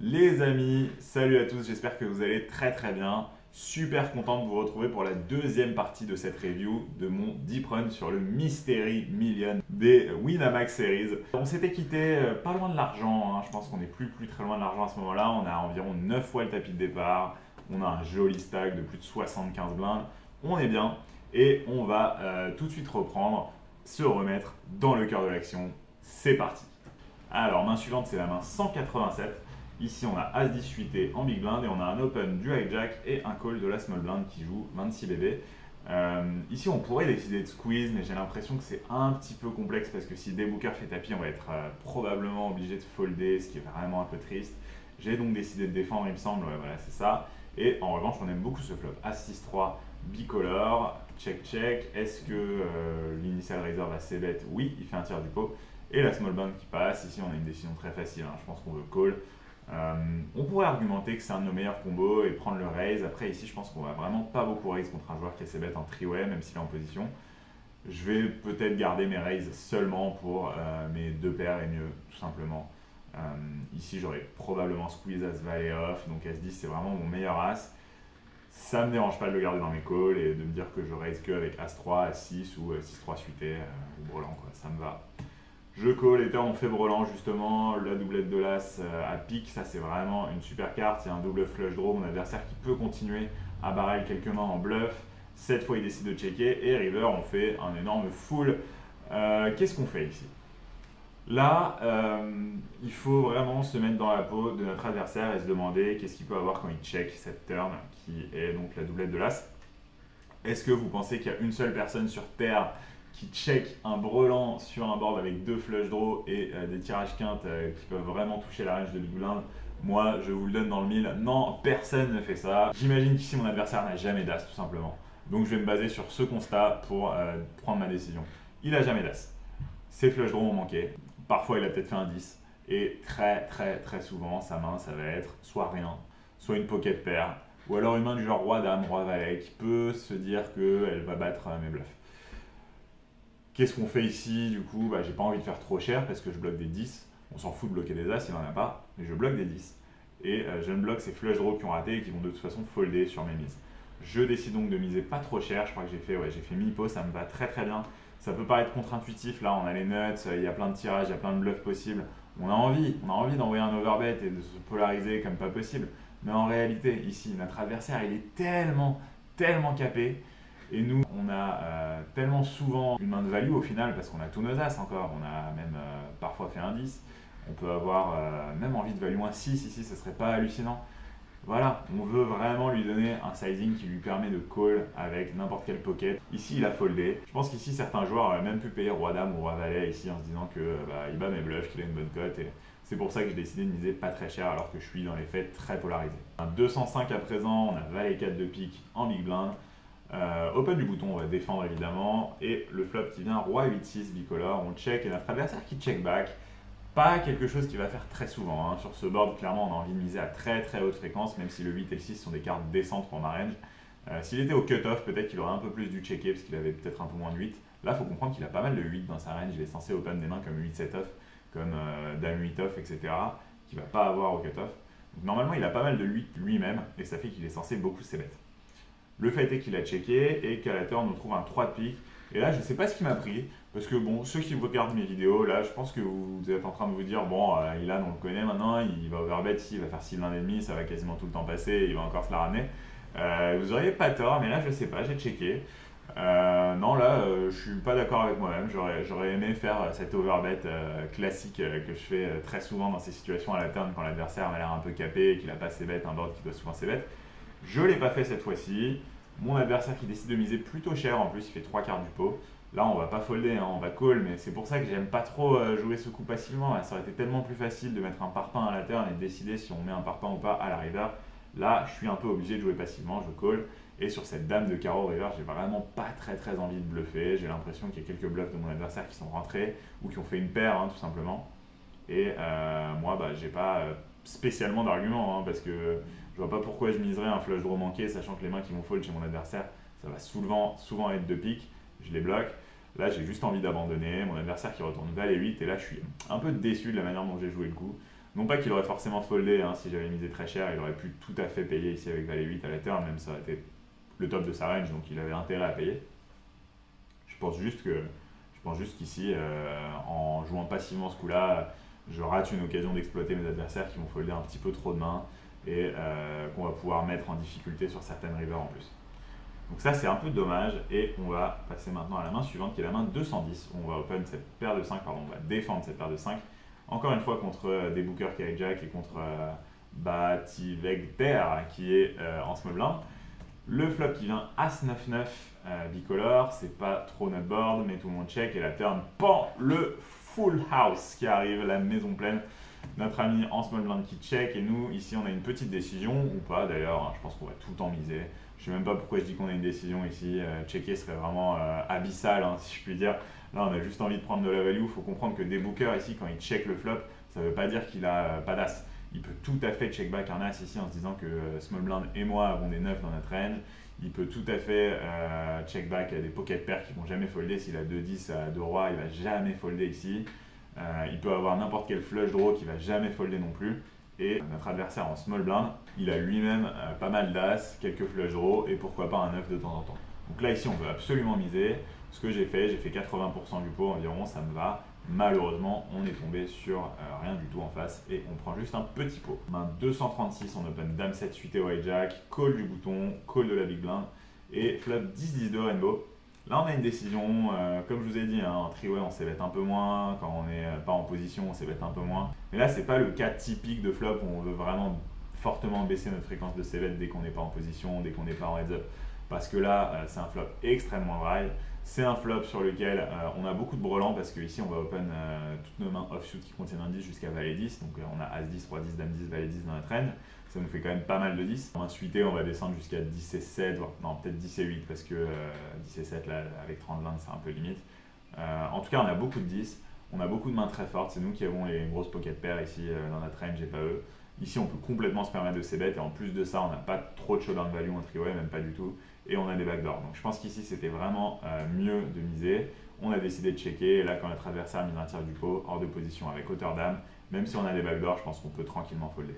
Les amis, salut à tous, j'espère que vous allez très bien. Super content de vous retrouver pour la deuxième partie de cette review de mon deep run sur le Mystery Million des Winamax Series. On s'était quitté pas loin de l'argent, je pense qu'on n'est plus très loin de l'argent à ce moment-là. On a environ 9 fois le tapis de départ, on a un joli stack de plus de 75 blindes, on est bien et on va tout de suite reprendre, se remettre dans le cœur de l'action. C'est parti. Alors, main suivante, c'est la main 187. Ici, on a As-10 suité en big blind et on a un open du hijack et un call de la small blind qui joue 26 bébés. Ici, on pourrait décider de squeeze, mais j'ai l'impression que c'est un petit peu complexe parce que si Debooker fait tapis, on va être probablement obligé de folder, ce qui est vraiment un peu triste. J'ai donc décidé de défendre, il me semble, ouais, voilà, c'est ça. Et en revanche, on aime beaucoup ce flop. As-6-3, bicolor, check. Est-ce que l'initial raiser va c-bet? Oui, il fait un tiers du pot. Et la small blind qui passe, ici on a une décision très facile, je pense qu'on veut call. On pourrait argumenter que c'est un de nos meilleurs combos et prendre le raise. Après ici je pense qu'on va vraiment pas beaucoup raise contre un joueur qui essaie bet en three-way, même s'il est en position. Je vais peut-être garder mes raises seulement pour mes deux paires et mieux, tout simplement. Ici j'aurais probablement squeeze as valet off, donc As-10 c'est vraiment mon meilleur as. Ça me dérange pas de le garder dans mes calls et de me dire que je raise que avec As-3, As-6 ou 6-3 suité ou brelan, quoi, ça me va. Je call et turn, on fait brelan justement, la doublette de l'as à pique, ça c'est vraiment une super carte, il y a un double flush draw, mon adversaire qui peut continuer à barrel quelques mains en bluff, cette fois il décide de checker et river on fait un énorme full. Qu'est-ce qu'on fait ici? Là, il faut vraiment se mettre dans la peau de notre adversaire et se demander qu'est-ce qu'il peut avoir quand il check cette turn qui est donc la doublette de l'as. Est-ce que vous pensez qu'il y a une seule personne sur Terre qui check un brelan sur un board avec deux flush draw et des tirages quintes qui peuvent vraiment toucher la range de big blind? Moi, je vous le donne dans le mille. Non, personne ne fait ça. J'imagine qu'ici, mon adversaire n'a jamais d'as, tout simplement. Donc, je vais me baser sur ce constat pour prendre ma décision. Il n'a jamais d'as. Ses flush draws ont manqué. Parfois, il a peut-être fait un 10. Et très souvent, sa main, ça va être soit rien, soit une pocket pair, ou alors une main du genre roi-dame, roi-valet, qui peut se dire qu'elle va battre mes bluffs. Qu'est-ce qu'on fait ici? Du coup, j'ai pas envie de faire trop cher parce que je bloque des 10. On s'en fout de bloquer des as, il n'en a pas, mais je bloque des 10. Et je ne bloque ces flush draws qui ont raté et qui vont de toute façon folder sur mes mises. Je décide donc de miser pas trop cher. Je crois que j'ai fait mi-pot, ça me va très bien. Ça peut paraître contre-intuitif, là on a les nuts, il y a plein de tirages, il y a plein de bluffs possibles. On a envie d'envoyer un overbet et de se polariser comme pas possible. Mais en réalité, ici, notre adversaire, il est tellement capé. Et nous, on a tellement souvent une main de value au final, parce qu'on a tous nos as encore. On a même parfois fait un 10. On peut avoir même envie de value un 6 ici, ce serait pas hallucinant. Voilà, on veut vraiment lui donner un sizing qui lui permet de call avec n'importe quel pocket. Ici, il a foldé. Je pense qu'ici, certains joueurs auraient même pu payer roi-dame ou roi-valet ici en se disant que il bat mes bluffs, qu'il a une bonne cote. Et c'est pour ça que j'ai décidé de miser pas très cher alors que je suis dans les faits très polarisé. Un 205 à présent, on a valet 4 de pique en big blind. Open du bouton, on va défendre évidemment. Et le flop qui vient, roi 8-6 bicolore, on check et notre adversaire qui check back. Pas quelque chose qu'il va faire très souvent. Sur ce board, clairement, on a envie de miser à très haute fréquence, même si le 8 et le 6 sont des cartes décentes pour ma range. S'il était au cut-off, peut-être qu'il aurait un peu plus dû checker parce qu'il avait peut-être un peu moins de 8. Là, il faut comprendre qu'il a pas mal de 8 dans sa range. Il est censé open des mains comme 8-7 off, comme dame 8 off, etc. qu'il ne va pas avoir au cut-off. Donc, normalement, il a pas mal de 8 lui-même et ça fait qu'il est censé beaucoup c-bet. Le fait est qu'il a checké et qu'à la turn, on trouve un 3 de pique. Et là, je ne sais pas ce qui m'a pris, parce que bon, ceux qui regardent mes vidéos, là, je pense que vous êtes en train de vous dire, bon, Ilan, on le connaît maintenant, il va overbet, il va faire 6 blindes et demi, ça va quasiment tout le temps passer, il va encore se la ramener. Vous auriez pas tort, mais là, je sais pas, j'ai checké. Non, là, je suis pas d'accord avec moi-même, j'aurais aimé faire cette overbet classique que je fais très souvent dans ces situations à la turn quand l'adversaire a l'air un peu capé et qu'il a pas ses bêtes, un board qui doit souvent ses bêtes. Je l'ai pas fait cette fois-ci. Mon adversaire qui décide de miser plutôt cher, en plus il fait 3 quarts du pot. Là on va pas folder, on va call, mais c'est pour ça que j'aime pas trop jouer ce coup passivement. Ça aurait été tellement plus facile de mettre un parpaing à la turn et de décider si on met un parpaing ou pas à la river. Là je suis un peu obligé de jouer passivement, je call. Et sur cette dame de carreau river, j'ai vraiment pas très envie de bluffer. J'ai l'impression qu'il y a quelques bluffs de mon adversaire qui sont rentrés ou qui ont fait une paire tout simplement. Et moi j'ai pas spécialement d'argument parce que je vois pas pourquoi je miserais un flush draw manqué, sachant que les mains qui vont fold chez mon adversaire, ça va souvent être de pique. Je les bloque. Là, j'ai juste envie d'abandonner. Mon adversaire qui retourne valet 8. Et là, je suis un peu déçu de la manière dont j'ai joué le coup. Non pas qu'il aurait forcément foldé, hein, si j'avais misé très cher, il aurait pu tout à fait payer ici avec valet 8 à la turn, même ça aurait été le top de sa range, donc il avait intérêt à payer. Je pense juste qu'ici, en jouant passivement ce coup-là, je rate une occasion d'exploiter mes adversaires qui vont folder un petit peu trop de mains et qu'on va pouvoir mettre en difficulté sur certaines rivers en plus. Donc ça c'est un peu dommage et on va passer maintenant à la main suivante qui est la main 210 où on va open cette paire de 5, pardon, on va défendre cette paire de 5. Encore une fois contre des bookers qui hijack et contre Bativegter qui est en small blind. Le flop qui vient As-9-9 bicolore, c'est pas trop notre board, mais tout le monde check et la turn pan le full house qui arrive, la maison pleine. Notre ami en small blind qui check et nous ici on a une petite décision ou pas d'ailleurs, je pense qu'on va tout le temps miser. Je sais même pas pourquoi je dis qu'on a une décision ici, checker serait vraiment abyssal hein, si je puis dire. Là on a juste envie de prendre de la value, il faut comprendre que des bookers ici quand ils check le flop, ça veut pas dire qu'il a pas d'as. Il peut tout à fait check back un as ici en se disant que small blind et moi avons des 9 dans notre range. Il peut tout à fait check back des pocket pairs qui vont jamais folder. S'il a 2-10 à 2 rois, il va jamais folder ici. Il peut avoir n'importe quel flush draw qui va jamais folder non plus. Et notre adversaire en small blind, il a lui-même pas mal d'as, quelques flush draws et pourquoi pas un 9 de temps en temps. Donc là ici on veut absolument miser. Ce que j'ai fait 80% du pot environ, ça me va. Malheureusement, on est tombé sur rien du tout en face et on prend juste un petit pot. Main 236, on open dame 7 suité au hijack, call du bouton, call de la big blind et flop 10-10 de rainbow. Là, on a une décision, comme je vous ai dit, hein, en three-way, on s'ébête un peu moins. Quand on n'est pas en position, on s'ébête un peu moins. Mais là, c'est pas le cas typique de flop où on veut vraiment fortement baisser notre fréquence de s'ébête dès qu'on n'est pas en position, dès qu'on n'est pas en heads-up. Parce que là, c'est un flop extrêmement dry. C'est un flop sur lequel on a beaucoup de brelans parce qu'ici on va open toutes nos mains offsuit qui contiennent un 10 jusqu'à valet 10. Donc on a as 10, roi 10, dame 10, valet 10 dans notre range. Ça nous fait quand même pas mal de 10. En suité, on va descendre jusqu'à 10 et 7, non peut-être 10 et 8 parce que 10 et 7 là avec 30 blindes c'est un peu limite. En tout cas on a beaucoup de 10, on a beaucoup de mains très fortes, c'est nous qui avons les grosses pocket pairs ici dans notre range et pas eux. Ici on peut complètement se permettre de s'ébête et en plus de ça on n'a pas trop de showdown value en three-way, même pas du tout. Et on a des backdoors. Donc je pense qu'ici c'était vraiment mieux de miser. On a décidé de checker. Et là, quand notre adversaire mise un tiers du pot, hors de position avec hauteur dame, même si on a des backdoors, je pense qu'on peut tranquillement folder.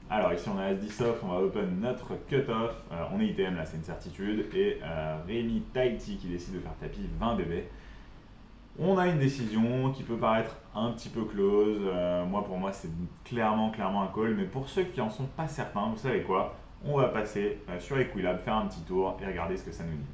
Alors ici on a As-10 off, on va open notre cut-off. On est ITM là, c'est une certitude. Et Rémi Tahiti qui décide de faire tapis 20 bébés. On a une décision qui peut paraître un petit peu close. Pour moi, c'est clairement un call. Mais pour ceux qui en sont pas certains, vous savez quoi? On va passer sur Equilab, faire un petit tour et regarder ce que ça nous dit.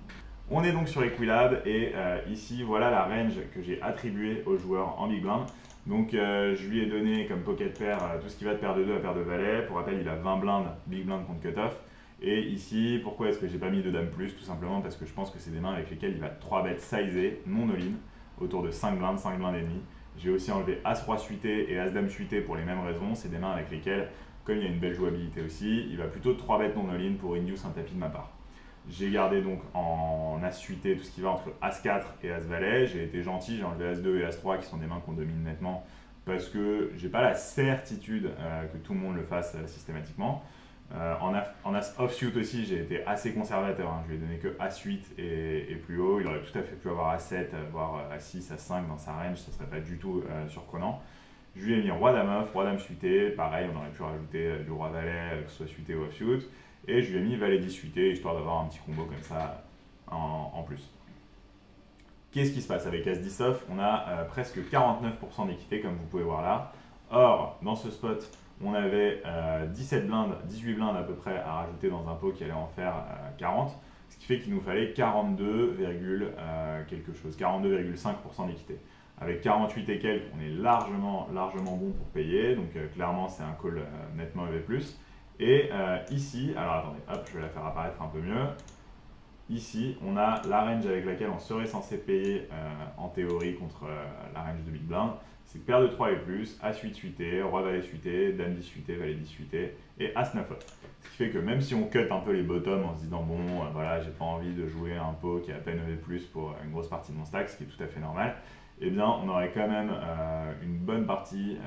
On est donc sur Equilab et ici, voilà la range que j'ai attribuée au joueur en big blind. Donc je lui ai donné comme pocket pair tout ce qui va de paire de 2 à paire de valet. Pour rappel, il a 20 blindes, big blind contre cutoff. Et ici, pourquoi est-ce que j'ai pas mis de dame plus? Tout simplement parce que je pense que c'est des mains avec lesquelles il va 3 bêtes sizées, non all-in, autour de 5 blindes et demi. J'ai aussi enlevé As-Roi suité et As-Dame suité pour les mêmes raisons. C'est des mains avec lesquelles, comme il y a une belle jouabilité aussi, il va plutôt 3 bêtes non all-in pour induce un tapis de ma part. J'ai gardé donc en As suité tout ce qui va entre As-4 et As-Valet. J'ai été gentil, j'ai enlevé As-2 et As-3 qui sont des mains qu'on domine nettement parce que j'ai pas la certitude que tout le monde le fasse systématiquement. En As offsuit aussi, j'ai été assez conservateur. Hein. Je lui ai donné que As8 et plus haut. Il aurait tout à fait pu avoir As7, voire As6, As5 dans sa range, ce ne serait pas du tout surprenant. Je lui ai mis Roi Dame off, Roi Dame suité. Pareil, on aurait pu rajouter du Roi Valet, que ce soit suité ou offsuit. Et je lui ai mis Valet 10 suité, histoire d'avoir un petit combo comme ça en plus. Qu'est-ce qui se passe avec As-10 off? On a presque 49% d'équité, comme vous pouvez voir là. Or, dans ce spot, on avait 17 blindes, 18 blindes à peu près à rajouter dans un pot qui allait en faire 40. Ce qui fait qu'il nous fallait 42, quelque chose, 42,5% d'équité. Avec 48 et quelques, on est largement bon pour payer. Donc clairement, c'est un call nettement EV+. Et ici, alors attendez, hop, je vais la faire apparaître un peu mieux. Ici, on a la range avec laquelle on serait censé payer en théorie contre la range de Big Blind. C'est paire de 3 et plus, As-8 suité, Roi Valet suité, Dame 10 suité, Valet 10 suité et As-9 off. Ce qui fait que même si on cut un peu les bottoms en se disant bon, voilà, j'ai pas envie de jouer un pot qui est à peine EV+, pour une grosse partie de mon stack, ce qui est tout à fait normal, eh bien on aurait quand même une bonne partie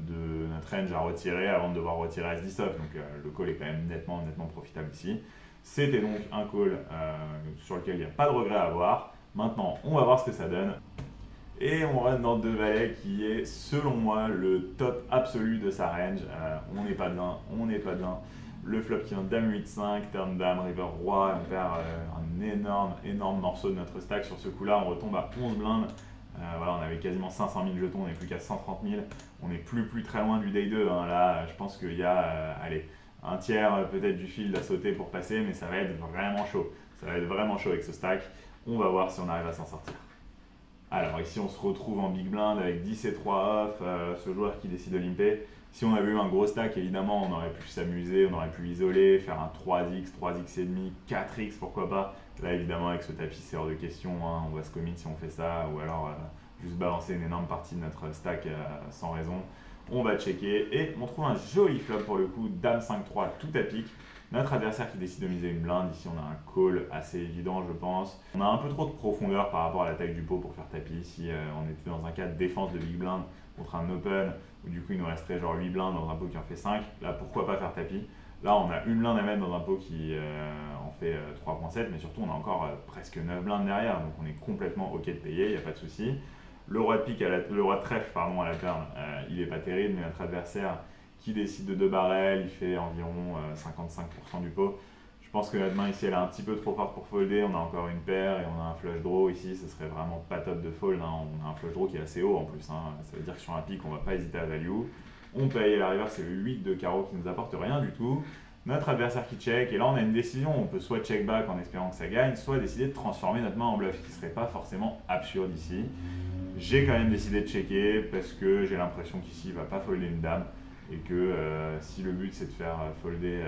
de notre range à retirer avant de devoir retirer As-10 off. Donc le call est quand même nettement profitable ici. C'était donc un call sur lequel il n'y a pas de regret à avoir. Maintenant, on va voir ce que ça donne. Et on run dans 2 valets qui est selon moi le top absolu de sa range. On n'est pas bien, on n'est pas bien. Le flop qui vient dame 8-5, turn dame, river roi, on perd un énorme morceau de notre stack sur ce coup-là, on retombe à 11 blindes. Voilà, on avait quasiment 500 000 jetons, on n'est plus qu'à 130 000. On n'est plus très loin du day 2. Hein. Là, je pense qu'il y a allez, un tiers peut-être du field à sauter pour passer, mais ça va être vraiment chaud. Ça va être vraiment chaud avec ce stack. On va voir si on arrive à s'en sortir. Alors ici, on se retrouve en big blind avec 10 et 3 off, ce joueur qui décide de limper. Si on avait eu un gros stack, évidemment, on aurait pu s'amuser, on aurait pu isoler, faire un 3x, 3x et demi, 4x, pourquoi pas. Là, évidemment, avec ce tapis, c'est hors de question. Hein. On va se commit si on fait ça, ou alors juste balancer une énorme partie de notre stack sans raison. On va checker et on trouve un joli flop pour le coup, dame 5-3, tout à pic. Notre adversaire qui décide de miser une blinde, ici on a un call assez évident je pense. On a un peu trop de profondeur par rapport à la taille du pot pour faire tapis. Ici on était dans un cas de défense de big blind contre un open, où du coup il nous resterait genre 8 blindes dans un pot qui en fait 5. Là pourquoi pas faire tapis. Là on a une blinde à mettre dans un pot qui en fait 3.7, mais surtout on a encore presque 9 blindes derrière, donc on est complètement ok de payer, il n'y a pas de souci. Le roi de pique, le roi de trèfle pardon, à la turn, il n'est pas terrible, mais notre adversaire qui décide de 2 barrels, il fait environ 55% du pot. Je pense que notre main ici elle est un petit peu trop forte pour folder, on a encore une paire et on a un flush draw ici, ce serait vraiment pas top de fold, hein. On a un flush draw qui est assez haut en plus, hein. Ça veut dire que sur un pic on va pas hésiter à value. On paye et la river c'est le 8 de carreau qui nous apporte rien du tout. Notre adversaire qui check, et là on a une décision, on peut soit check back en espérant que ça gagne, soit décider de transformer notre main en bluff, ce qui serait pas forcément absurde ici. J'ai quand même décidé de checker parce que j'ai l'impression qu'ici il va pas folder une dame et que si le but c'est de faire folder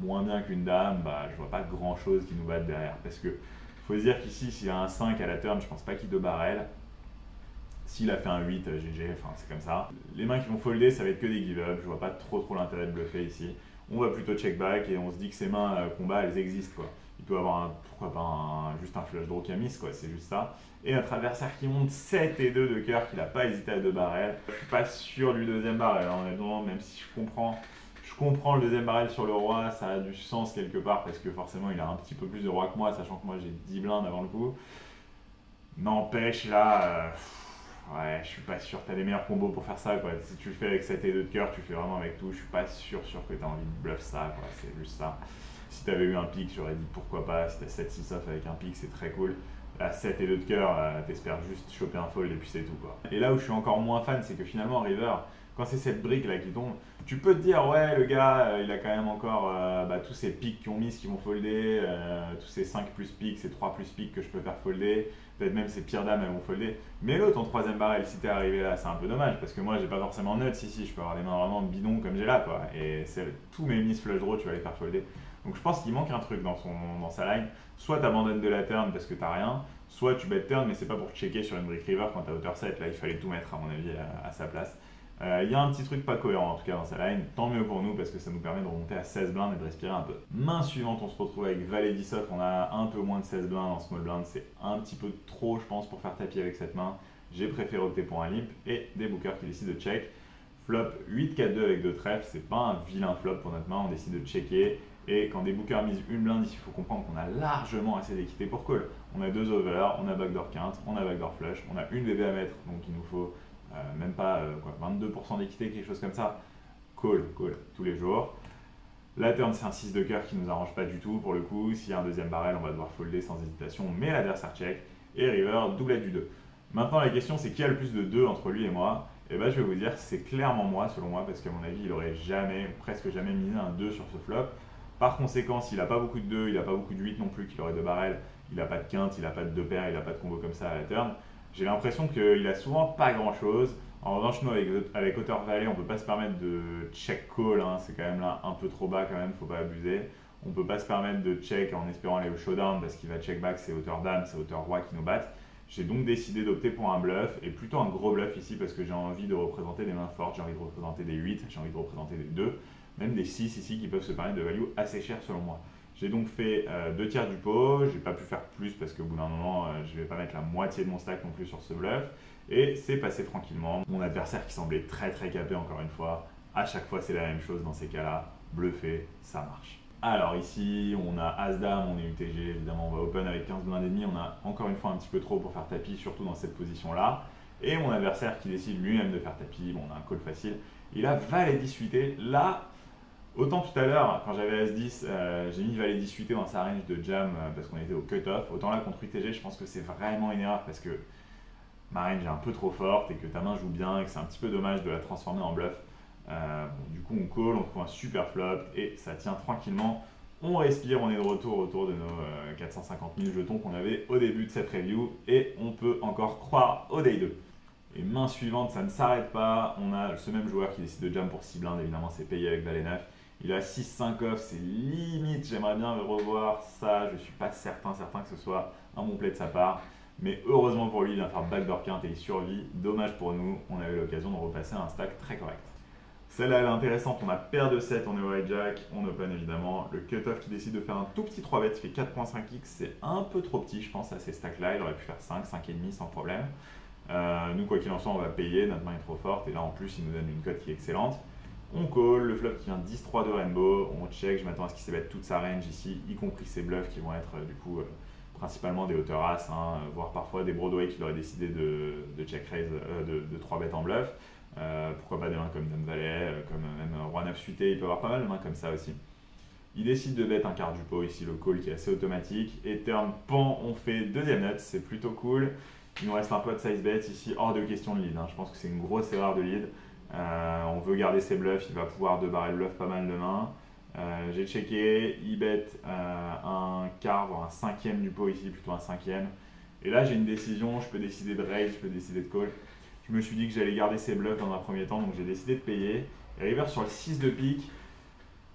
moins bien qu'une dame, bah, je vois pas grand chose qui nous batte derrière. Parce que faut se dire qu'ici, s'il y a un 5 à la turn, je pense pas qu'il 2 barrel. S'il a fait un 8, GG, enfin c'est comme ça. Les mains qui vont folder, ça va être que des give-up. Je vois pas trop l'intérêt de bluffer ici. On va plutôt check back et on se dit que ces mains combat, elles existent quoi. Il peut avoir pourquoi pas juste un flush draw qui a miss quoi, c'est juste ça. Et notre adversaire qui monte 7 et 2 de cœur, qui n'a pas hésité à 2 barrels. Je suis pas sûr du deuxième barrel, honnêtement, même si je comprends le deuxième barrel sur le roi, ça a du sens quelque part parce que forcément il a un petit peu plus de roi que moi, sachant que moi j'ai 10 blindes avant le coup. N'empêche là, ouais, je suis pas sûr, t'as les meilleurs combos pour faire ça quoi. Si tu le fais avec 7 et 2 de cœur, tu fais vraiment avec tout, je suis pas sûr que t'as envie de bluff ça quoi, c'est juste ça. Si t'avais eu un pic, j'aurais dit pourquoi pas, si t'as 7-6 off avec un pic, c'est très cool. Là, 7 et 2 de cœur, t'espères juste choper un fold et puis c'est tout quoi. Et là où je suis encore moins fan, c'est que finalement river, quand c'est cette brique là qui tombe, tu peux te dire ouais le gars il a quand même encore tous ces pics qui ont mis qui vont folder, tous ces 5 plus pics, ces 3 plus pics que je peux faire folder, peut-être même ces pires dames elles vont folder. Mais l'autre en troisième barrel, si t'es arrivé là, c'est un peu dommage parce que moi j'ai pas forcément nuts ici, je peux avoir des mains vraiment bidons comme j'ai là quoi. Et tous mes miss flush draw tu vas les faire folder. Donc je pense qu'il manque un truc dans sa line. Soit tu abandonnes de la turn parce que t'as rien, soit tu bet turn mais c'est pas pour checker sur une brick river quand t'as hauteur 7. Là il fallait tout mettre à mon avis à sa place. Il y a un petit truc pas cohérent en tout cas dans sa line, tant mieux pour nous parce que ça nous permet de remonter à 16 blindes et de respirer un peu. Main suivante, on se retrouve avec valet 10 off, on a un peu moins de 16 blindes en small blind, c'est un petit peu trop je pense pour faire tapis avec cette main. J'ai préféré opter pour un limp et des bookers qui décident de check. Flop 8-4-2 avec 2 trèfles, c'est pas un vilain flop pour notre main, on décide de checker. Et quand des bookers misent une blinde, il faut comprendre qu'on a largement assez d'équité pour call. On a 2 over, on a backdoor quinte, on a backdoor flush, on a une BB à mettre, donc il nous faut même pas 22% d'équité, quelque chose comme ça. Call, tous les jours. La turn, c'est un 6 de cœur qui nous arrange pas du tout pour le coup. S'il y a un deuxième barrel, on va devoir folder sans hésitation, mais l'adversaire check. Et river, doublette du 2. Maintenant, la question, c'est qui a le plus de 2 entre lui et moi? Et ben, je vais vous dire, c'est clairement moi, selon moi, parce qu'à mon avis, il aurait presque jamais misé un 2 sur ce flop. Par conséquent, s'il n'a pas beaucoup de 2, il n'a pas beaucoup de 8 non plus, qu'il aurait 2 barrels, il n'a pas de quinte, il n'a pas de 2 paires, il n'a pas de combo comme ça à la turn, j'ai l'impression qu'il a souvent pas grand chose. En revanche, nous, avec hauteur valet, on ne peut pas se permettre de check call, hein. C'est quand même là un peu trop bas quand même, faut pas abuser. On ne peut pas se permettre de check en espérant aller au showdown parce qu'il va check back, c'est hauteur dame, c'est hauteur roi qui nous battent. J'ai donc décidé d'opter pour un bluff, et plutôt un gros bluff ici parce que j'ai envie de représenter des mains fortes, j'ai envie de représenter des 8, j'ai envie de représenter des 2, même des 6 ici qui peuvent se permettre de value assez cher selon moi. J'ai donc fait 2 tiers du pot, j'ai pas pu faire plus parce qu'au bout d'un moment, je vais pas mettre la moitié de mon stack non plus sur ce bluff, et c'est passé tranquillement. Mon adversaire qui semblait très capé encore une fois, à chaque fois c'est la même chose dans ces cas-là, bluffer, ça marche. Alors ici, on a As-Dame, on est UTG, évidemment on va open avec 15 blindes et demi, on a encore une fois un petit peu trop pour faire tapis, surtout dans cette position-là. Et mon adversaire qui décide lui-même de faire tapis, bon on a un call facile, il a Valet 10 suité. Là, autant tout à l'heure, quand j'avais As-10, j'ai mis Valet 10 suité dans sa range de jam parce qu'on était au cut-off. Autant là contre UTG, je pense que c'est vraiment une erreur parce que ma range est un peu trop forte et que ta main joue bien et que c'est un petit peu dommage de la transformer en bluff. Bon, du coup, on call, on trouve un super flop et ça tient tranquillement. On respire, on est de retour autour de nos 450 000 jetons qu'on avait au début de cette review et on peut encore croire au day 2. Et main suivante, ça ne s'arrête pas. On a ce même joueur qui décide de jam pour 6 blindes, évidemment, c'est payé avec Valet 9. Il a 6-5 off, c'est limite. J'aimerais bien revoir ça. Je ne suis pas certain que ce soit un bon play de sa part. Mais heureusement pour lui, il vient faire backdoor quinte et il survit. Dommage pour nous, on avait l'occasion de repasser un stack très correct. Celle-là, elle est intéressante. On a paire de 7, on est au hijack, on open évidemment. Le cutoff qui décide de faire un tout petit 3 bet, il fait 4.5x. C'est un peu trop petit, je pense, à ces stacks-là. Il aurait pu faire 5, 5,5 sans problème. Nous, quoi qu'il en soit, on va payer. Notre main est trop forte. Et là, en plus, il nous donne une cote qui est excellente. On call, le flop qui vient 10-3 de rainbow. On check, je m'attends à ce qu'il s'ébête toute sa range ici, y compris ses bluffs qui vont être du coup principalement des hauteurs as, voire parfois des Broadway qu'il aurait décidé de check raise, de 3 bêtes en bluff. Pourquoi pas des mains comme Dame Valet, comme même Roi 9 suité, il peut avoir pas mal de mains comme ça aussi. Il décide de bet un quart du pot, ici le call qui est assez automatique. Et turn pan, on fait deuxième nut, c'est plutôt cool. Il nous reste un peu de size bet ici, hors de question de lead. Je pense que c'est une grosse erreur de lead. On veut garder ses bluffs, il va pouvoir 2 barrer le bluff pas mal de mains. J'ai checké, il bet un quart, voire un cinquième du pot ici, plutôt un cinquième. Et là j'ai une décision, je peux décider de raise, je peux décider de call. Je me suis dit que j'allais garder ses bluffs dans un premier temps, donc j'ai décidé de payer. Et river sur le 6 de pique,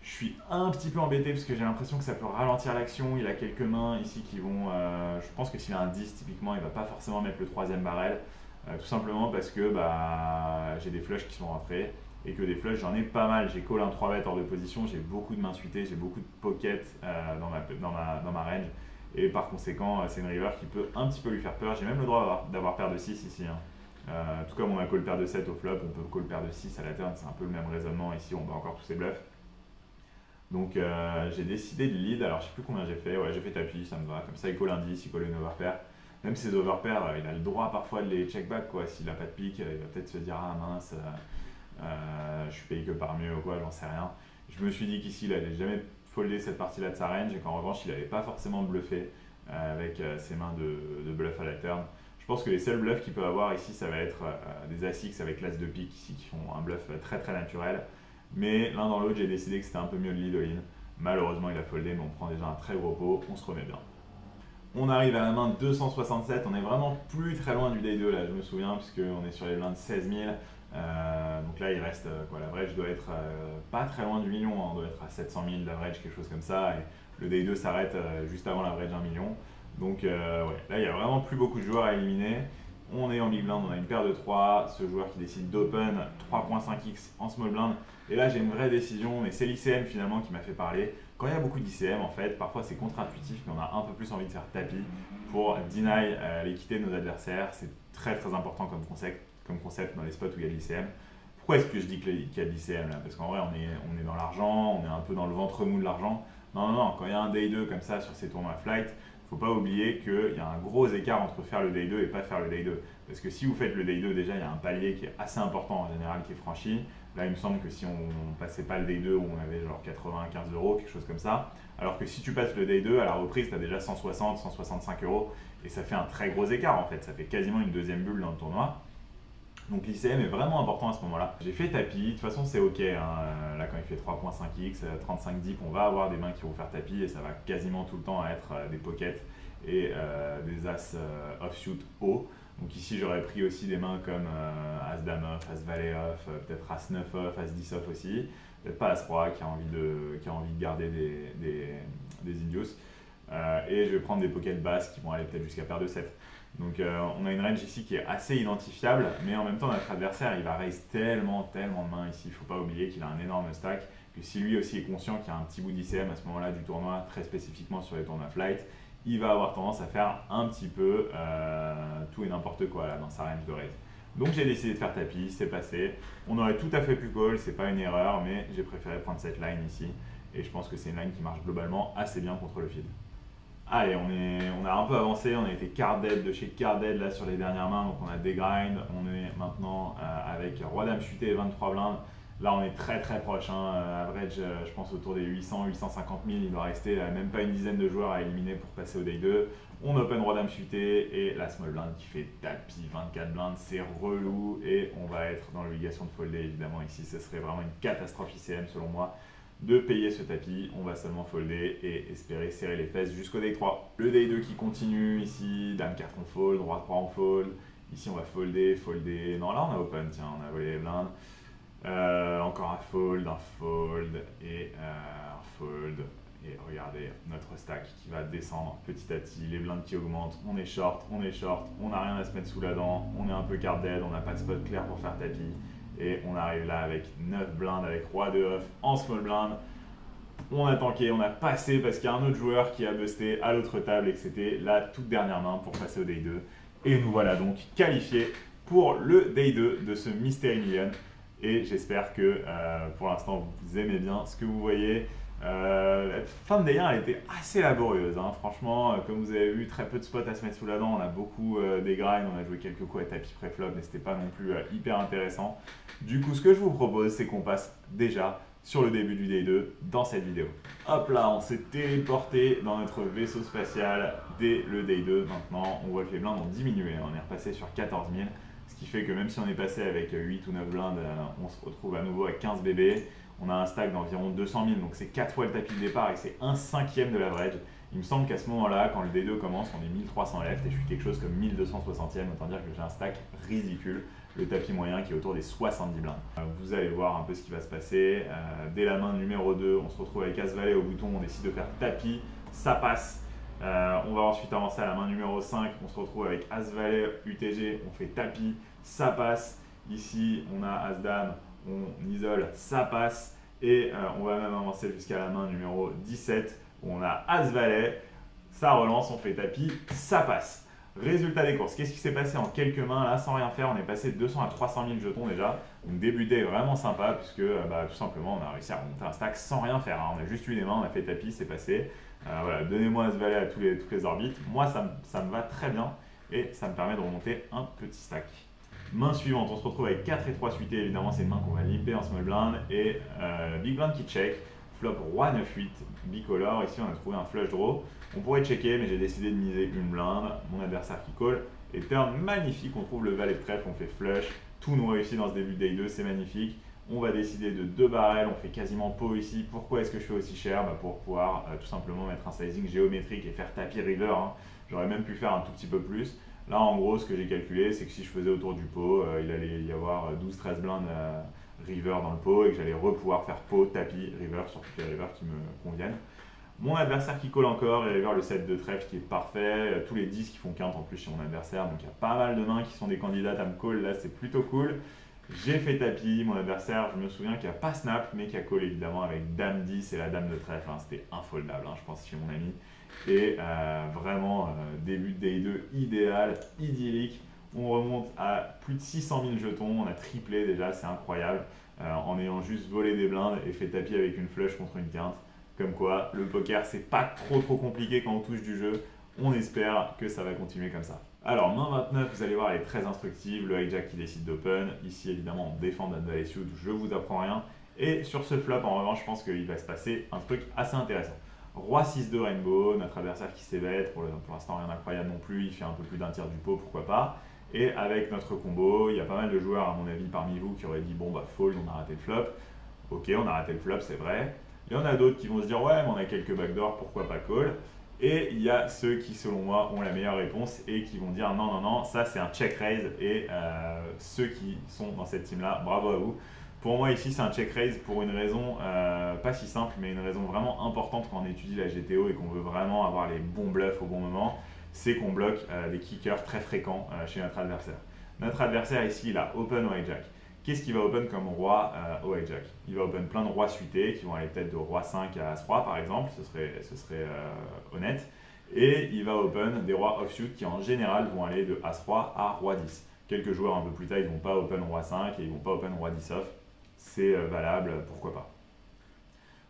je suis un petit peu embêté parce que j'ai l'impression que ça peut ralentir l'action. Il a quelques mains ici qui vont... je pense que s'il a un 10 typiquement, il ne va pas forcément mettre le troisième barrel. Tout simplement parce que j'ai des flushs qui sont rentrés et que des flushs j'en ai pas mal. J'ai call un 3 bet hors de position, j'ai beaucoup de mains suitées, j'ai beaucoup de pockets dans ma range. Et par conséquent, c'est une river qui peut un petit peu lui faire peur. J'ai même le droit d'avoir paire de 6 ici. Tout comme on a call paire de 7 au flop, on peut call paire de 6 à la turn, c'est un peu le même raisonnement. Ici, on bat encore tous ses bluffs. Donc j'ai décidé de lead, alors je sais plus combien j'ai fait, ouais j'ai fait tapis, ça me va. Comme ça, il call un 10, il call une overpair. Même ses overpairs, il a le droit parfois de les check back, quoi. S'il n'a pas de pique, il va peut-être se dire ah mince, je suis payé que par mieux ou quoi, j'en sais rien. Je me suis dit qu'ici, il n'allait jamais folder cette partie-là de sa range et qu'en revanche, il n'avait pas forcément bluffé avec ses mains de bluff à la turn. Je pense que les seuls bluffs qu'il peut avoir ici, ça va être des As-X avec l'As de pique ici qui font un bluff très très naturel. Mais l'un dans l'autre, j'ai décidé que c'était un peu mieux de lead all-in. Malheureusement, il a foldé, mais on prend déjà un très gros pot, on se remet bien. On arrive à la main 267, on est vraiment plus très loin du day 2 là, je me souviens, puisqu'on est sur les blindes 16 000. Donc là, il reste, l'average doit être pas très loin du million, on doit être à 700 000 d'average, quelque chose comme ça. Et le day 2 s'arrête juste avant l'average 1 million. Donc ouais, là, il n'y a vraiment plus beaucoup de joueurs à éliminer. On est en big blind, on a une paire de 3, ce joueur qui décide d'open 3.5x en small blind. Et là, j'ai une vraie décision, mais c'est l'ICM finalement qui m'a fait parler. Quand il y a beaucoup d'ICM, en fait, parfois c'est contre-intuitif, mais on a un peu plus envie de faire tapis pour deny l'équité de nos adversaires. C'est très très important comme concept dans les spots où il y a de l'ICM. Pourquoi est-ce que je dis qu'il y a de l'ICM là? Parce qu'en vrai, on est dans l'argent, on est un peu dans le ventre mou de l'argent. Non, quand il y a un day 2 comme ça sur ces tournois flight, il ne faut pas oublier qu'il y a un gros écart entre faire le day 2 et pas faire le day 2. Parce que si vous faites le day 2, déjà, il y a un palier qui est assez important en général qui est franchi. Là, il me semble que si on ne passait pas le day 2, on avait genre 95 €, quelque chose comme ça. Alors que si tu passes le day 2, à la reprise, tu as déjà 160, 165 €. Et ça fait un très gros écart en fait. Ça fait quasiment une deuxième bulle dans le tournoi. Donc l'ICM est vraiment important à ce moment-là. J'ai fait tapis, de toute façon c'est ok, là quand il fait 3.5x, 35 dips, on va avoir des mains qui vont faire tapis et ça va quasiment tout le temps être des pockets et des as offsuit haut. Donc ici j'aurais pris aussi des mains comme as dame off, as valet off, peut-être as 9 off, as 10 off aussi, peut-être pas as roi qui a envie de garder des idiots. Et je vais prendre des pockets basses qui vont aller peut-être jusqu'à paire de 7. Donc on a une range ici qui est assez identifiable, mais en même temps notre adversaire il va raise tellement de mains ici, il ne faut pas oublier qu'il a un énorme stack, que si lui aussi est conscient qu'il y a un petit bout d'ICM à ce moment-là du tournoi, très spécifiquement sur les tournois flight, il va avoir tendance à faire un petit peu tout et n'importe quoi là, dans sa range de raise. Donc j'ai décidé de faire tapis, c'est passé. On aurait tout à fait pu call, c'est pas une erreur, mais j'ai préféré prendre cette line ici. Et je pense que c'est une line qui marche globalement assez bien contre le field. Allez, on a un peu avancé, on a été card dead de chez card dead là sur les dernières mains, donc on a dégrind. On est maintenant avec roi dame chuté et 23 blindes. Là on est très très proche, hein. Average je pense autour des 800, 850 000, il doit rester même pas une dizaine de joueurs à éliminer pour passer au day 2. On open roi dame chuté et la small blind qui fait tapis 24 blindes, c'est relou et on va être dans l'obligation de folder évidemment ici, ce serait vraiment une catastrophe ICM selon moi de payer ce tapis. On va seulement folder et espérer serrer les fesses jusqu'au day 3. Le day 2 qui continue ici, dame 4 on fold, roi 3 on fold, ici on va folder, folder, non là on a open, tiens on a volé les blindes. Encore un fold et un fold. Et regardez notre stack qui va descendre petit à petit, les blindes qui augmentent, on est short, on n'a rien à se mettre sous la dent, on est un peu card dead, on n'a pas de spot clair pour faire tapis. Et on arrive là avec 9 blindes, avec roi de off en small blind. On a tanké, on a passé parce qu'il y a un autre joueur qui a busté à l'autre table et que c'était la toute dernière main pour passer au day 2. Et nous voilà donc qualifiés pour le day 2 de ce Mystery Million. Et j'espère que pour l'instant vous aimez bien ce que vous voyez. La fin de day 1 elle était assez laborieuse, hein. Franchement, comme vous avez vu, très peu de spots à se mettre sous la dent. On a beaucoup des grinds, on a joué quelques coups à tapis pré-flop, mais c'était pas non plus hyper intéressant. Du coup, ce que je vous propose, c'est qu'on passe déjà sur le début du day 2 dans cette vidéo. Hop là, on s'est téléporté dans notre vaisseau spatial dès le day 2. Maintenant, on voit que les blindes ont diminué, on est repassé sur 14 000. Ce qui fait que même si on est passé avec 8 ou 9 blindes, on se retrouve à nouveau à 15 bébés. On a un stack d'environ 200 000, donc c'est 4 fois le tapis de départ et c'est 1/5 de l'average. Il me semble qu'à ce moment-là, quand le D2 commence, on est 1300 left et je suis quelque chose comme 1260e, autant dire que j'ai un stack ridicule. Le tapis moyen qui est autour des 70 blindes. Vous allez voir un peu ce qui va se passer. Dès la main numéro 2, on se retrouve avec As-Valet au bouton, on décide de faire tapis, ça passe. On va ensuite avancer à la main numéro 5, on se retrouve avec As-Valet UTG, on fait tapis, ça passe. Ici, on a As-Dame, on isole, ça passe. Et on va même avancer jusqu'à la main numéro 17, où on a As-Valet, ça relance, on fait tapis, ça passe. Résultat des courses, qu'est-ce qui s'est passé en quelques mains là sans rien faire? On est passé de 200 à 300 000 jetons déjà. Donc début day vraiment sympa puisque tout simplement on a réussi à remonter un stack sans rien faire, hein. On a juste eu les mains, on a fait tapis, c'est passé. Voilà, donnez-moi As-Valet à toutes les orbites. Moi ça me va très bien et ça me permet de remonter un petit stack. Main suivante, on se retrouve avec 4 et 3 suités, évidemment c'est une main qu'on va limper en small blind et big blind qui check. Flop roi 9-8, bicolore, ici on a trouvé un flush draw. On pourrait checker mais j'ai décidé de miser une blinde, mon adversaire qui call. Et turn magnifique, on trouve le valet de trèfle, on fait flush, tout nous réussit dans ce début de day 2, c'est magnifique. On va décider de 2 barrels, on fait quasiment pot ici. Pourquoi est-ce que je fais aussi cher? Pour pouvoir tout simplement mettre un sizing géométrique et faire tapis river, hein. J'aurais même pu faire un tout petit peu plus. Là en gros ce que j'ai calculé c'est que si je faisais autour du pot, il allait y avoir 12-13 blindes river dans le pot et que j'allais pouvoir faire pot, tapis, river sur toutes les rivers qui me conviennent. Mon adversaire qui colle encore, il river le 7 de trèfle qui est parfait, tous les 10 qui font quinte en plus chez mon adversaire, donc il y a pas mal de mains qui sont des candidates à me call, là c'est plutôt cool. J'ai fait tapis, mon adversaire, je me souviens qu'il n'a pas snap, mais qui a call évidemment avec dame 10 et la dame de trèfle, hein. C'était infoldable, hein, je pense, chez mon ami. Et vraiment, début de day 2 idéal, idyllique. On remonte à plus de 600 000 jetons, on a triplé déjà, c'est incroyable, en ayant juste volé des blindes et fait tapis avec une flush contre une quinte. Comme quoi, le poker, c'est pas trop compliqué quand on touche du jeu. On espère que ça va continuer comme ça. Alors, main 29, vous allez voir, elle est très instructive. Le hijack qui décide d'open. Ici, évidemment, on défend notre valet suit, je vous apprends rien. Et sur ce flop, en revanche, je pense qu'il va se passer un truc assez intéressant. Roi 6 de rainbow, notre adversaire qui s'ébête, pour l'instant rien d'incroyable non plus, il fait un peu plus d'un tiers du pot, pourquoi pas. Et avec notre combo, il y a pas mal de joueurs à mon avis parmi vous qui auraient dit bon bah fold, on a raté le flop. Ok, on a raté le flop, c'est vrai. Il y en a d'autres qui vont se dire ouais mais on a quelques backdoors, pourquoi pas call. Et il y a ceux qui selon moi ont la meilleure réponse et qui vont dire non non non, ça c'est un check raise. Et ceux qui sont dans cette team là, bravo à vous. Pour moi ici c'est un check raise pour une raison pas si simple mais une raison vraiment importante quand on étudie la GTO et qu'on veut vraiment avoir les bons bluffs au bon moment, c'est qu'on bloque des kickers très fréquents chez notre adversaire. Notre adversaire ici il a open au hijack. Qu'est-ce qu'il va open comme roi au hijack? Il va open plein de rois suités qui vont aller peut-être de roi 5 à as-roi par exemple, ce serait honnête. Et il va open des rois offsuit qui en général vont aller de as-roi à roi 10. Quelques joueurs un peu plus tard, ils vont pas open roi 5 et ils vont pas open roi 10 off. C'est valable, pourquoi pas.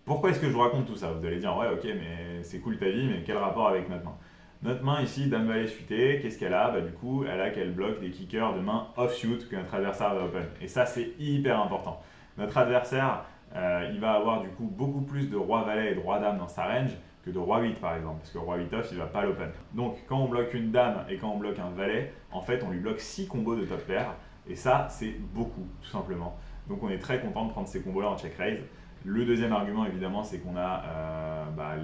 Pourquoi est-ce que je vous raconte tout ça? Vous allez dire, ouais, ok, mais c'est cool ta vie, mais quel rapport avec notre main? Notre main ici, Dame Valet suité, qu'est-ce qu'elle a? Bah, du coup, elle a qu'elle bloque des kickers de main offsuit que notre adversaire va open. Et ça, c'est hyper important. Notre adversaire, il va avoir du coup beaucoup plus de roi valet et de roi dame dans sa range que de roi 8 par exemple, parce que roi 8 off, il va pas l'open. Donc, quand on bloque une dame et quand on bloque un valet, en fait, on lui bloque 6 combos de top pair. Et ça, c'est beaucoup, tout simplement. Donc, on est très content de prendre ces combos-là en check raise. Le deuxième argument, évidemment, c'est qu'on a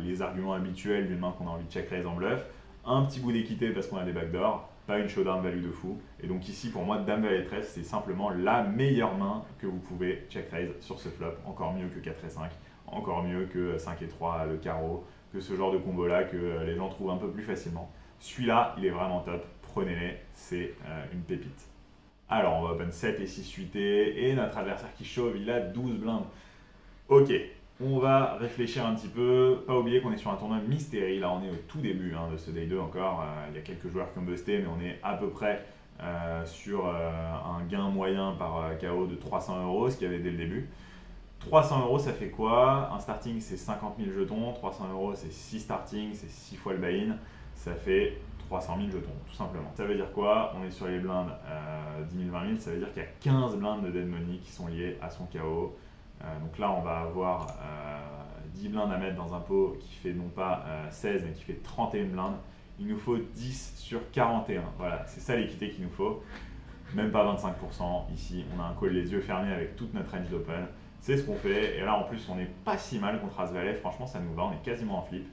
les arguments habituels d'une main qu'on a envie de check raise en bluff. Un petit bout d'équité parce qu'on a des backdoors, pas une showdown value de fou. Et donc ici, pour moi, Dame Valet 13, c'est simplement la meilleure main que vous pouvez check raise sur ce flop. Encore mieux que 4 et 5, encore mieux que 5 et 3, le carreau, que ce genre de combo-là que les gens trouvent un peu plus facilement. Celui-là, il est vraiment top. Prenez-les, c'est une pépite. Alors, on va open 7 et 6 suités, et notre adversaire qui chauffe, il a 12 blindes. Ok, on va réfléchir un petit peu. Pas oublier qu'on est sur un tournoi Mystery. Là, on est au tout début de ce Day 2 encore. Il y a quelques joueurs qui ont busté, mais on est à peu près sur un gain moyen par KO de 300 euros, ce qu'il y avait dès le début. 300 euros, ça fait quoi? Un starting, c'est 50 000 jetons. 300 euros, c'est 6 starting, c'est 6 fois le buy-in. Ça fait 300 000 jetons, tout simplement. Ça veut dire quoi? On est sur les blindes 10 000, 20 000. Ça veut dire qu'il y a 15 blindes de dead money qui sont liées à son KO. Donc là, on va avoir 10 blindes à mettre dans un pot qui fait non pas 16, mais qui fait 31 blindes. Il nous faut 10 sur 41. Voilà, c'est ça l'équité qu'il nous faut. Même pas 25%. Ici, on a un call les yeux fermés avec toute notre range d'open. C'est ce qu'on fait. Et là, en plus, on n'est pas si mal contre As-Valet. Franchement, ça nous va. On est quasiment en flip.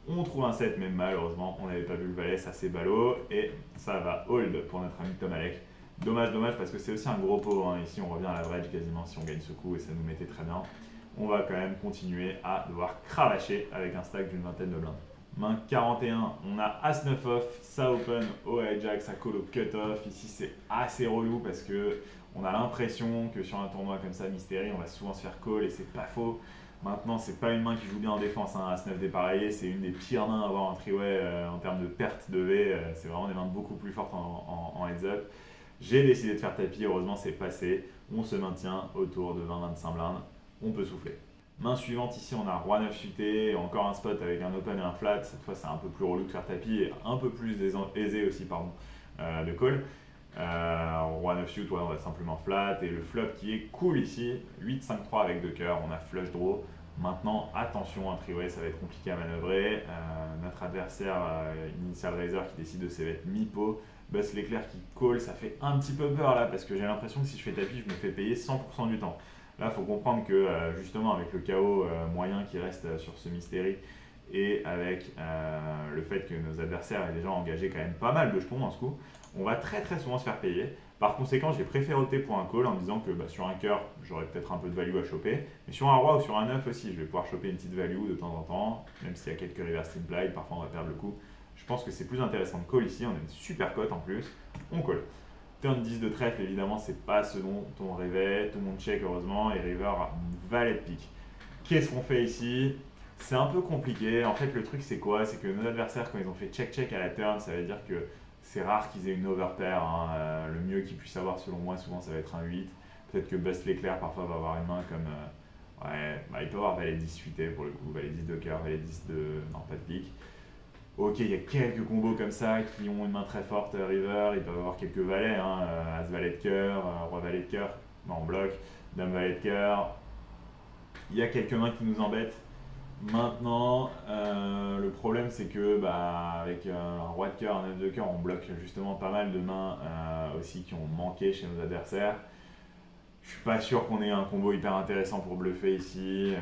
On trouve un 7, même malheureusement, on n'avait pas vu le valet, ça c'est ballot. Et ça va hold pour notre ami Tomalek. Dommage, dommage, parce que c'est aussi un gros pot. Ici, on revient à l'average quasiment si on gagne ce coup et ça nous mettait très bien. On va quand même continuer à devoir cravacher avec un stack d'une vingtaine de blindes. Main 41, on a As-9 off, ça open au hijack, ça call au cut-off. Ici, c'est assez relou parce que on a l'impression que sur un tournoi comme ça, Mystery, on va souvent se faire call et c'est pas faux. Maintenant, c'est pas une main qui joue bien en défense, As-9 dépareillé, c'est une des pires mains à avoir en three-way en termes de perte de V. C'est vraiment des mains beaucoup plus fortes en heads-up. J'ai décidé de faire tapis, heureusement c'est passé. On se maintient autour de 20-25 blindes, on peut souffler. Main suivante, ici on a Roi 9 suité, encore un spot avec un open et un flat. Cette fois c'est un peu plus relou de faire tapis et un peu plus aisé aussi de call. Roi 9 suit, on va simplement flat. Et le flop qui est cool ici, 8-5-3 avec 2 cœurs, on a flush draw. Maintenant, attention, un three-way, ça va être compliqué à manœuvrer. Notre adversaire, Initial Raiser, qui décide de s'évêter mi-pot. Bust l'éclair qui call, ça fait un petit peu peur là, parce que j'ai l'impression que si je fais tapis, je me fais payer 100% du temps. Là, il faut comprendre que justement, avec le chaos moyen qui reste sur ce Mystery, et avec le fait que nos adversaires aient déjà engagé quand même pas mal de jetons dans ce coup, on va très très souvent se faire payer. Par conséquent, j'ai préféré opter pour un call en me disant que sur un cœur, j'aurais peut-être un peu de value à choper. Mais sur un roi ou sur un 9 aussi, je vais pouvoir choper une petite value de temps en temps, même s'il y a quelques reverse implied, parfois on va perdre le coup. Je pense que c'est plus intéressant de call ici, on a une super cote en plus, on call. Turn 10 de trèfle, évidemment, c'est pas ce dont on rêvait, tout le monde check heureusement, et river a valet de pique. Qu'est-ce qu'on fait ici? C'est un peu compliqué. En fait, le truc, c'est quoi? C'est que nos adversaires, quand ils ont fait check-check à la turn, ça veut dire que c'est rare qu'ils aient une overpair. Le mieux qu'ils puissent avoir, selon moi, souvent, ça va être un 8. Peut-être que Bust l'éclair, parfois, va avoir une main comme... il peut avoir valet 10 suité, pour le coup. Valet 10 de cœur, valet 10 de... Non, pas de pique. Ok, il y a quelques combos comme ça qui ont une main très forte, river. Ils peuvent avoir quelques valets. As-valet de cœur, roi-valet de cœur. En bloc. Dame-valet de cœur. Il y a quelques mains qui nous embêtent. Maintenant, le problème c'est que avec un roi de cœur, un 9 de cœur, on bloque justement pas mal de mains aussi qui ont manqué chez nos adversaires. Je suis pas sûr qu'on ait un combo hyper intéressant pour bluffer ici.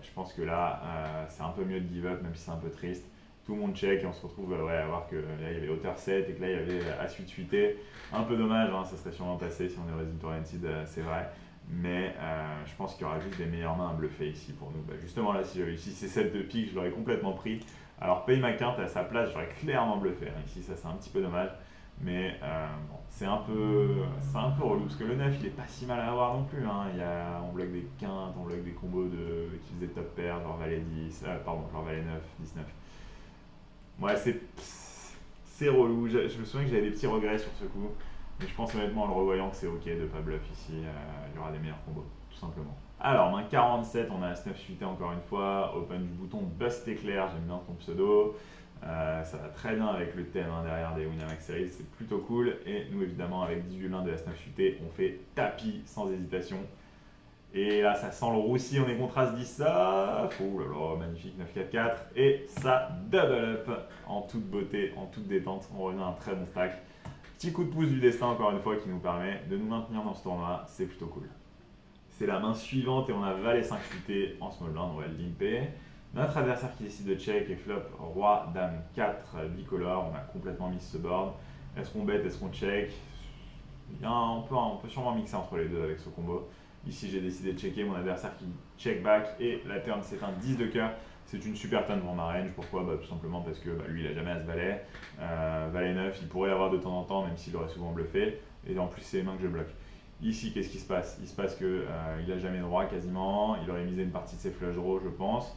Je pense que là, c'est un peu mieux de give up, même si c'est un peu triste. Tout le monde check et on se retrouve à voir que là il y avait hauteur 7 et que là il y avait as-8 suité. Un peu dommage, ça serait sûrement passé si on est résultat oriented, c'est vrai. Mais je pense qu'il y aura juste des meilleures mains à bluffer ici pour nous. Justement là, si j'avais ici ces 7 de pique, je l'aurais complètement pris. Alors paye ma quinte à sa place, j'aurais clairement bluffé. Ici ça c'est un petit peu dommage. Mais c'est un peu relou parce que le 9 il est pas si mal à avoir non plus. On bloque des quintes, on bloque des combos qui faisaient top pair, genre valet 10, genre valet 9, 19. Ouais, c'est relou. Je me souviens que j'avais des petits regrets sur ce coup. Mais je pense honnêtement en le revoyant que c'est ok de pas bluff ici, il y aura des meilleurs combos, tout simplement. Alors, main 47, on a As-9 suité encore une fois, open du bouton Bust Éclair, j'aime bien ton pseudo. Ça va très bien avec le thème derrière des Winamax Series, c'est plutôt cool. Et nous évidemment avec 18 blindes de As-9 suité, on fait tapis sans hésitation. Et là, ça sent le roussi, on est contre As-10 ça. Oh là là, magnifique, 9-4-4. Et ça double up en toute beauté, en toute détente. On revient à un très bon stack. Petit coup de pouce du destin, encore une fois, qui nous permet de nous maintenir dans ce tournoi. C'est plutôt cool. C'est la main suivante et on a Valet 5 suité en small blind, on va le limper. Notre adversaire qui décide de check et flop Roi, Dame 4 bicolore. On a complètement mis ce board. Est-ce qu'on bet, est-ce qu'on check? On peut sûrement mixer entre les deux avec ce combo. Ici, j'ai décidé de checker mon adversaire qui check back et la turn, c'est un 10 de cœur. C'est une super turn pour ma range. Pourquoi? Tout simplement parce que lui, il n'a jamais As-Valet. Valet 9, il pourrait l'avoir de temps en temps, même s'il aurait souvent bluffé. Et en plus, c'est les mains que je bloque. Ici, qu'est-ce qui se passe? Il se passe qu'il n'a jamais droit quasiment. Il aurait misé une partie de ses flush draws, je pense.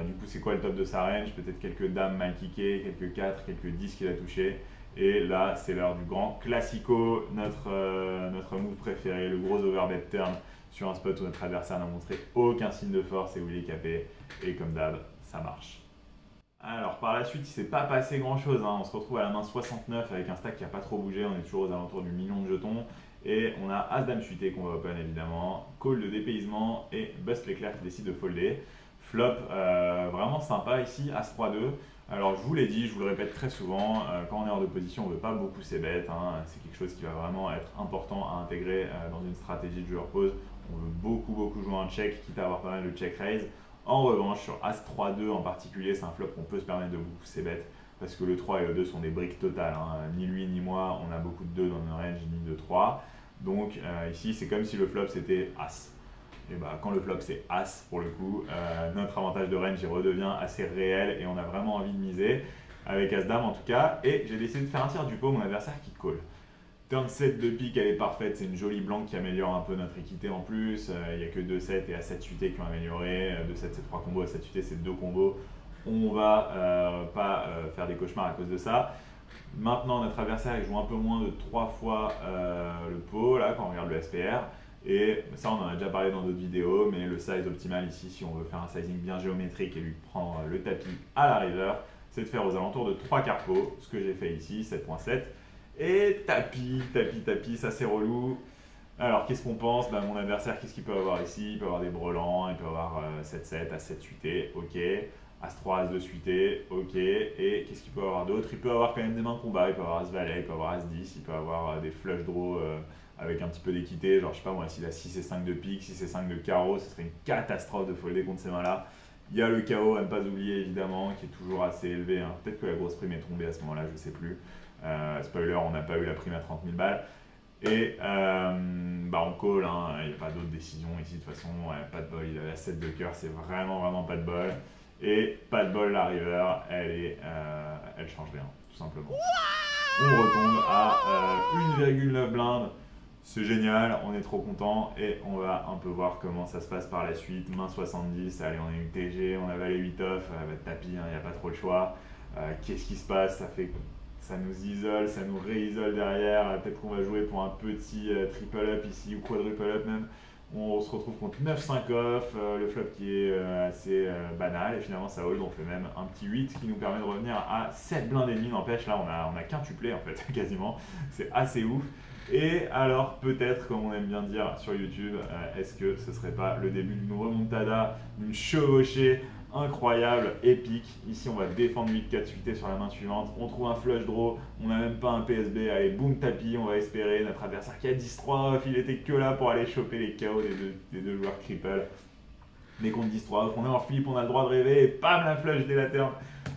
Du coup, c'est quoi le top de sa range? Peut-être quelques dames mal kickées, quelques 4, quelques 10 qu'il a touché. Et là, c'est l'heure du grand classico, notre move préféré, le gros overbet turn sur un spot où notre adversaire n'a montré aucun signe de force et où il est capé. Et comme d'hab, ça marche. Alors par la suite, il ne s'est pas passé grand chose. On se retrouve à la main 69 avec un stack qui n'a pas trop bougé. On est toujours aux alentours du million de jetons. Et on a As-Dame suité qu'on va open évidemment. Call de dépaysement et Bust l'éclair qui décide de folder. Flop vraiment sympa ici, As-3-2. Alors je vous l'ai dit, je vous le répète très souvent, quand on est hors de position, on ne veut pas beaucoup ces bêtes. C'est quelque chose qui va vraiment être important à intégrer dans une stratégie de joueur pause. On veut beaucoup jouer un check, quitte à avoir pas mal de check raise. En revanche, sur As-3-2 en particulier, c'est un flop qu'on peut se permettre de beaucoup ces bêtes parce que le 3 et le 2 sont des briques totales. Ni lui ni moi, on a beaucoup de 2 dans nos range, ni de 3. Donc ici, c'est comme si le flop c'était As. Et quand le flop c'est As pour le coup, notre avantage de range il redevient assez réel et on a vraiment envie de miser avec As-Dame en tout cas. Et j'ai décidé de faire un tir du pot, mon adversaire qui call. Turn 7 de pique, elle est parfaite, c'est une jolie blanque qui améliore un peu notre équité en plus. Il n'y a que 2-7 et As-7 suité qui ont amélioré. 2-7 c'est 3 combos, As-7 suité c'est 2 combos. On va pas faire des cauchemars à cause de ça. Maintenant, notre adversaire il joue un peu moins de 3 fois le pot là quand on regarde le SPR. Et ça, on en a déjà parlé dans d'autres vidéos, mais le size optimal ici, si on veut faire un sizing bien géométrique et lui prendre le tapis à la river, c'est de faire aux alentours de 3 quarts pot, ce que j'ai fait ici, 7.7. Et tapis, ça c'est relou. Alors, qu'est-ce qu'on pense? Mon adversaire, qu'est-ce qu'il peut avoir ici? Il peut avoir des brelans, il peut avoir 7-7, As-7 suité, ok. As-3, As-2 suité, ok. Et qu'est-ce qu'il peut avoir d'autre? Il peut avoir quand même des mains de combat, il peut avoir As-Valet, il peut avoir As-10, il peut avoir des flush draws avec un petit peu d'équité, genre je sais pas moi, s'il a 6 et 5 de pique, 6 et 5 de carreau, ce serait une catastrophe de folder contre ces mains-là. Il y a le KO à ne pas oublier évidemment, qui est toujours assez élevé. Peut-être que la grosse prime est tombée à ce moment-là, je sais plus. Spoiler, on n'a pas eu la prime à 30 000 balles. Et on call, il n'y a pas d'autre décision ici de toute façon, pas de bol, il a la 7 de cœur, c'est vraiment pas de bol. Et pas de bol, la river, elle change rien, tout simplement. On retombe à 1,9 blinde. C'est génial, on est trop content et on va un peu voir comment ça se passe par la suite. Main 70, allez on a eu TG, on a valet 8 off, tapis, il n'y a pas trop le choix. Qu'est-ce qui se passe? Ça nous isole, ça nous réisole derrière. Peut-être qu'on va jouer pour un petit triple up ici ou quadruple up même. On se retrouve contre 9-5 off, le flop qui est assez banal et finalement ça hold, on fait même un petit 8 qui nous permet de revenir à 7 blindes et demi. N'empêche, là on a quintuplé en fait quasiment, c'est assez ouf. Et alors peut-être, comme on aime bien dire sur YouTube, est-ce que ce serait pas le début d'une remontada, d'une chevauchée incroyable, épique. Ici on va défendre 8-4 suité sur la main suivante, on trouve un flush draw, on n'a même pas un PSB, allez boum tapis, on va espérer. Notre adversaire qui a 10-3 off, il était que là pour aller choper les KO des deux joueurs cripple. Mais contre 10-3 off, on est en flip, on a le droit de rêver et bam la flush dès la turn.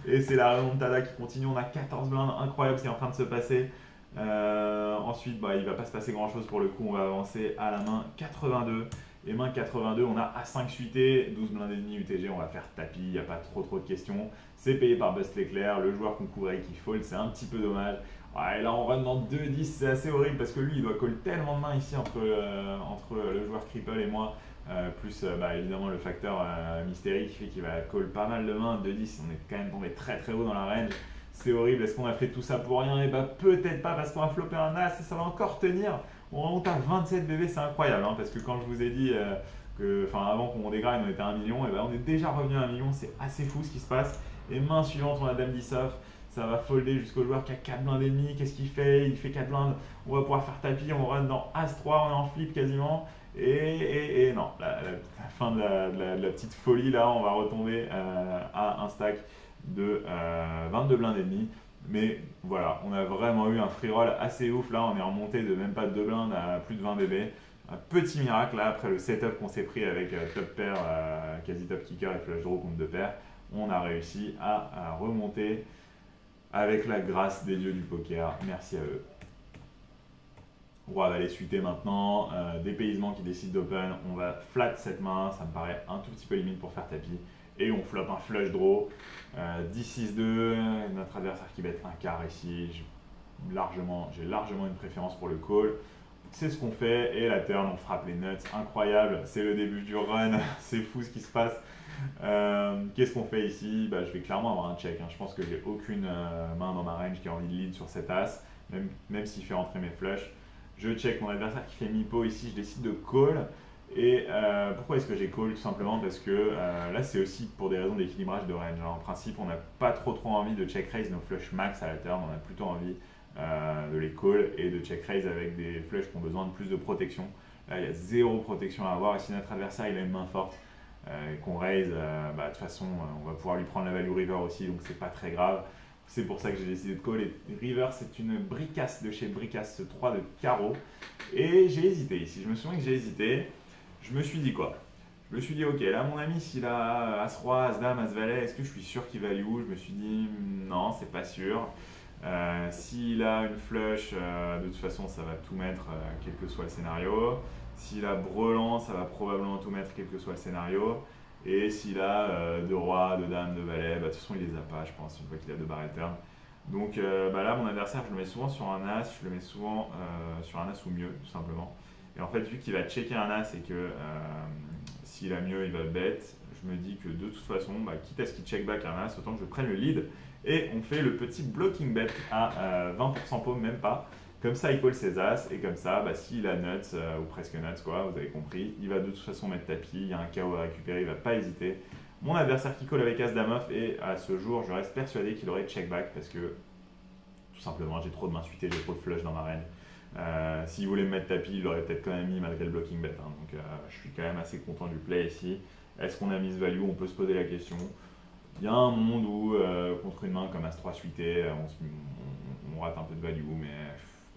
Et c'est la remontada qui continue, on a 14 blindes, incroyable ce qui est en train de se passer. Ensuite, il ne va pas se passer grand chose pour le coup, on va avancer à la main 82. Et main 82, on a A5 suité, 12 blindes et demi UTG, on va faire tapis, il n'y a pas trop de questions. C'est payé par Bust l'éclair, le joueur qu'on couvrait qui fold, c'est un petit peu dommage. Et là on run dans 2-10, c'est assez horrible parce que lui il doit call tellement de mains ici entre le joueur cripple et moi. Plus évidemment le facteur Mystery qui fait qu'il va call pas mal de mains, 2-10, on est quand même tombé très haut dans la range. c'est horrible, est-ce qu'on a fait tout ça pour rien? Et bah peut-être pas parce qu'on a flopé un as et ça va encore tenir. On remonte à 27 bébés, c'est incroyable, hein, parce que quand je vous ai dit avant qu'on dégrade on était à 1 million, et ben on est déjà revenu à 1 million, c'est assez fou ce qui se passe. Et main suivante, on a Dame 10 off, ça va folder jusqu'au joueur qui a 4 blindes et demi, qu'est-ce qu'il fait? Il fait 4 blindes, on va pouvoir faire tapis, on run dans As-3, on est en flip quasiment. Et non, la fin de la petite folie là, on va retomber à un stack de 22 blindes et demi. Mais voilà, on a vraiment eu un free roll assez ouf là, on est remonté de même pas 2 blindes à plus de 20 dB. Un petit miracle là, après le setup qu'on s'est pris avec top pair, quasi top kicker et flush draw contre 2 paires, on a réussi à remonter avec la grâce des dieux du poker. Merci à eux. Roi valet suité maintenant, dépaysement qui décide d'open, on va flat cette main, ça me paraît un tout petit peu limite pour faire tapis. Et on flop un flush draw, 10-6-2, notre adversaire qui bet un quart ici, j'ai largement une préférence pour le call. C'est ce qu'on fait, et la turn, on frappe les nuts, incroyable, c'est le début du run, c'est fou ce qui se passe. Qu'est-ce qu'on fait ici? Je vais clairement avoir un check, hein. Je pense que j'ai aucune main dans ma range qui a envie de lead sur cet as, même s'il fait rentrer mes flushs. Je check mon adversaire qui fait mi-pot ici, je décide de call. Et pourquoi est-ce que j'ai call? Tout simplement parce que là c'est aussi pour des raisons d'équilibrage de range. En principe, on n'a pas trop envie de check raise nos flush max à la turn, on a plutôt envie de les call et de check raise avec des flushs qui ont besoin de plus de protection. Là il y a zéro protection à avoir, et si notre adversaire il a une main forte et qu'on raise, de toute façon on va pouvoir lui prendre la value river aussi, donc c'est pas très grave. C'est pour ça que j'ai décidé de call. Et river, c'est une bricasse de chez Bricasse, ce 3 de carreau. Et j'ai hésité ici. Je me souviens que j'ai hésité. Je me suis dit quoi? Je me suis dit, ok, là mon ami, s'il a As-Roi, As-Dame, As-Valet, est-ce que je suis sûr qu'il value? Je me suis dit, non, c'est pas sûr. S'il a une flush, de toute façon, ça va tout mettre, quel que soit le scénario. S'il a brelan, ça va probablement tout mettre, quel que soit le scénario. Et s'il a de roi, de dame, de valet, de toute façon il les a pas, je pense, une fois qu'il a 2 barres turn. Donc là, mon adversaire, je le mets souvent sur un as, je le mets souvent sur un as ou mieux, tout simplement. Et en fait, vu qu'il va checker un as et que s'il a mieux, il va bet, je me dis que de toute façon, quitte à ce qu'il check back un as, autant que je prenne le lead. Et on fait le petit blocking bet à 20% paume, même pas. Comme ça, il call ses as, et comme ça, s'il a nuts, ou presque nuts, quoi, vous avez compris, il va de toute façon mettre tapis, il y a un KO à récupérer, il va pas hésiter. Mon adversaire qui call avec As-Dame off, et à ce jour, je reste persuadé qu'il aurait check back parce que, tout simplement, j'ai trop de mains suitées, j'ai trop de flush dans ma range. S'il voulait me mettre tapis, il aurait peut-être quand même mis malgré le blocking bet, hein. Donc je suis quand même assez content du play ici. Est-ce qu'on a mise value? On peut se poser la question. Il y a un monde où, contre une main comme As-3 suité, on rate un peu de value, mais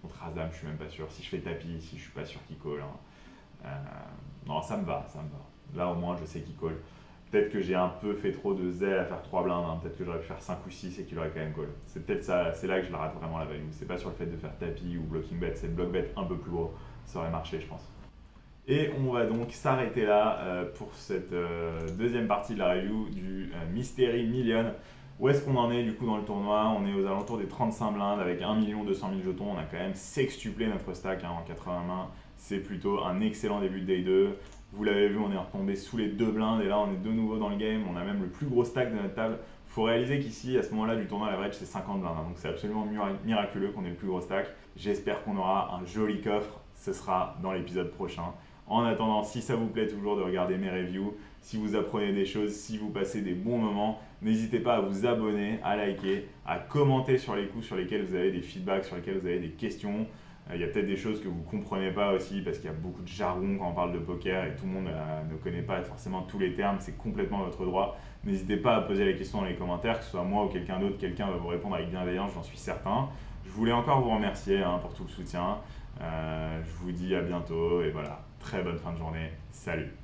contre As-Dame, je suis même pas sûr. Si je fais tapis ici, je suis pas sûr qu'il call, hein. Non, ça me va, ça me va. Là, au moins, je sais qu'il call. Peut-être que j'ai un peu fait trop de zèle à faire 3 blindes, hein. Peut-être que j'aurais pu faire 5 ou 6 et qu'il aurait quand même call. C'est peut-être ça, c'est là que je la rate vraiment la value. C'est pas sur le fait de faire tapis ou blocking bet, c'est le block bet un peu plus gros. Ça aurait marché, je pense. Et on va donc s'arrêter là pour cette deuxième partie de la review du Mystery Million. Où est-ce qu'on en est du coup dans le tournoi? On est aux alentours des 35 blindes avec 1 200 000 jetons. On a quand même sextuplé notre stack, hein, en 80 mains. C'est plutôt un excellent début de day 2. Vous l'avez vu, on est retombé sous les 2 blindes et là on est de nouveau dans le game. On a même le plus gros stack de notre table. Il faut réaliser qu'ici, à ce moment-là du tournoi, l'average c'est 50 blindes, hein, donc c'est absolument miraculeux qu'on ait le plus gros stack. J'espère qu'on aura un joli coffre. Ce sera dans l'épisode prochain. En attendant, si ça vous plaît toujours de regarder mes reviews, si vous apprenez des choses, si vous passez des bons moments, n'hésitez pas à vous abonner, à liker, à commenter sur les coups sur lesquels vous avez des feedbacks, sur lesquels vous avez des questions. Il y a peut-être des choses que vous ne comprenez pas aussi parce qu'il y a beaucoup de jargon quand on parle de poker et tout le monde ne connaît pas forcément tous les termes, c'est complètement votre droit. N'hésitez pas à poser les questions dans les commentaires, que ce soit moi ou quelqu'un d'autre, quelqu'un va vous répondre avec bienveillance, j'en suis certain. Je voulais encore vous remercier, hein, pour tout le soutien. Je vous dis à bientôt et voilà, très bonne fin de journée, salut!